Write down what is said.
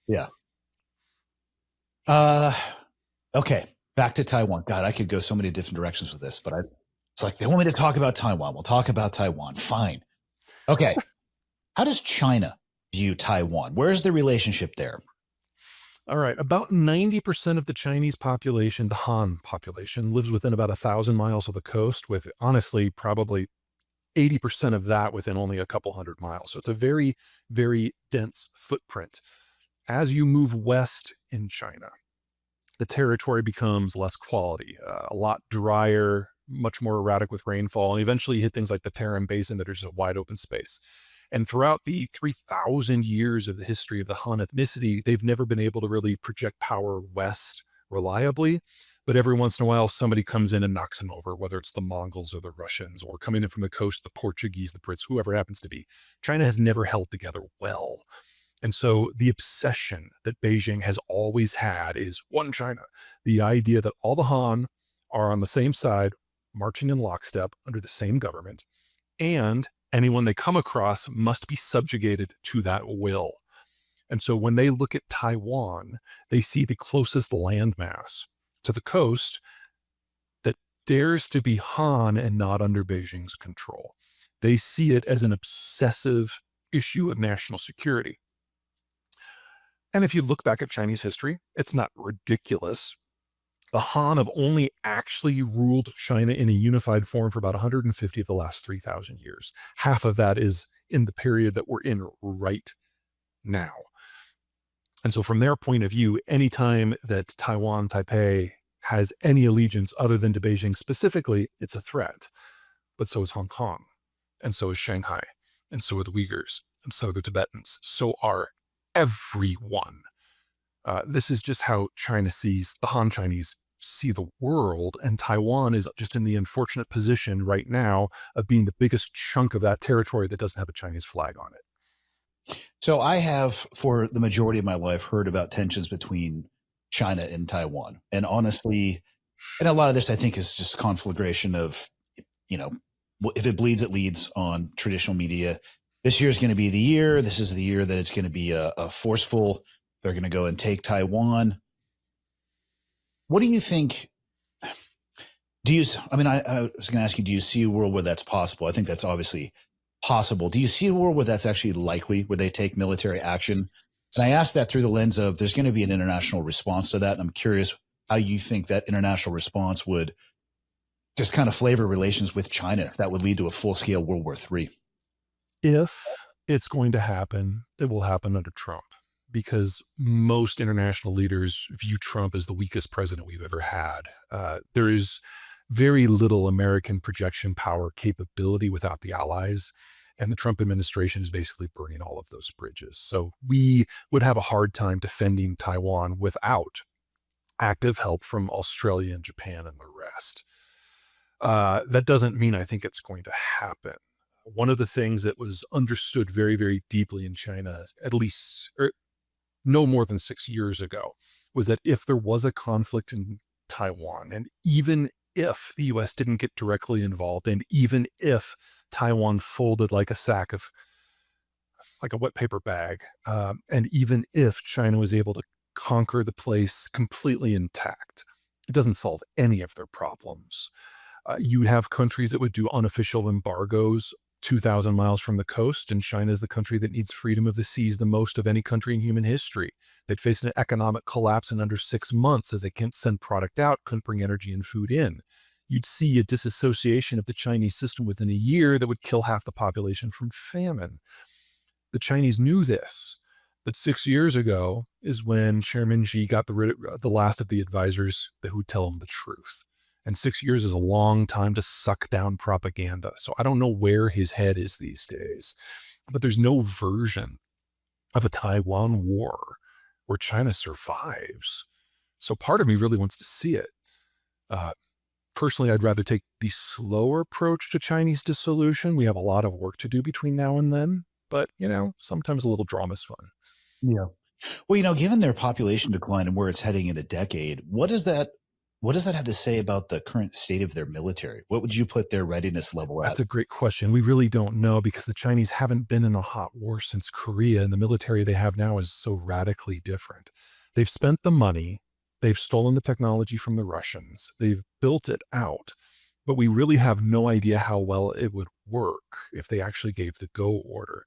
Yeah. Uh, okay. Back to Taiwan. God, I could go so many different directions with this, but it's like they want me to talk about Taiwan. We'll talk about Taiwan. Fine. Okay. How does China view Taiwan? Where's the relationship there? All right, about 90% of the Chinese population, the Han population, lives within about 1,000 miles of the coast, with honestly probably 80% of that within only a couple hundred miles. So it's a very, very dense footprint. As you move west in China, the territory becomes less quality, a lot drier, much more erratic with rainfall, and eventually you hit things like the Tarim Basin that are just a wide open space. And throughout the 3,000 years of the history of the Han ethnicity, they've never been able to really project power west reliably. But every once in a while, somebody comes in and knocks them over, whether it's the Mongols or the Russians, or coming in from the coast, the Portuguese, the Brits, whoever it happens to be. China has never held together well. And so the obsession that Beijing has always had is one China, the idea that all the Han are on the same side, marching in lockstep under the same government, and anyone they come across must be subjugated to that will. And so when they look at Taiwan, they see the closest landmass to the coast that dares to be Han and not under Beijing's control. They see it as an obsessive issue of national security. And if you look back at Chinese history, it's not ridiculous. The Han have only actually ruled China in a unified form for about 150 of the last 3,000 years. Half of that is in the period that we're in right now. And so from their point of view, anytime that Taiwan, Taipei has any allegiance other than to Beijing specifically, it's a threat. But so is Hong Kong, and so is Shanghai, and so are the Uyghurs, and so are the Tibetans. So are everyone. This is just how China sees, the Han Chinese see the world, and Taiwan is just in the unfortunate position right now of being the biggest chunk of that territory that doesn't have a Chinese flag on it. So I have, for the majority of my life, heard about tensions between China and Taiwan. And honestly, and a lot of this, I think, is just conflagration of, you know, if it bleeds, it leads on traditional media. This year is going to be the year. This is the year that it's going to be a forceful. They're going to go and take Taiwan. What do you think? I mean, I was going to ask you, do you see a world where that's possible? I think that's obviously possible. Do you see a world where that's actually likely, where they take military action? And I ask that through the lens of there's going to be an international response to that. And I'm curious how you think that international response would just kind of flavor relations with China, if that would lead to a full-scale World War III. If it's going to happen, it will happen under Trump, because most international leaders view Trump as the weakest president we've ever had. There is very little American projection power capability without the allies, and the Trump administration is basically burning all of those bridges. So we would have a hard time defending Taiwan without active help from Australia and Japan and the rest. That doesn't mean I think it's going to happen. One of the things that was understood very, very deeply in China, at least no more than 6 years ago, was that if there was a conflict in Taiwan, and even if the US didn't get directly involved, and even if Taiwan folded like a wet paper bag, and even if China was able to conquer the place completely intact, it doesn't solve any of their problems. You have countries that would do unofficial embargoes 2,000 miles from the coast, and China is the country that needs freedom of the seas the most of any country in human history. They'd face an economic collapse in under 6 months as they can't send product out, couldn't bring energy and food in. You'd see a disassociation of the Chinese system within a year that would kill half the population from famine. The Chinese knew this, but 6 years ago is when Chairman Xi got the last of the advisors that would tell him the truth. And 6 years is a long time to suck down propaganda. So I don't know where his head is these days, but there's no version of a Taiwan war where China survives. So part of me really wants to see it. Personally, I'd rather take the slower approach to Chinese dissolution. We have a lot of work to do between now and then, but sometimes a little drama is fun. Yeah. Well, given their population decline and where it's heading in a decade, what does that What does that have to say about the current state of their military? What would you put their readiness level at? That's a great question. We really don't know because the Chinese haven't been in a hot war since Korea, and the military they have now is so radically different. They've spent the money, they've stolen the technology from the Russians, they've built it out, but we really have no idea how well it would work if they actually gave the go order.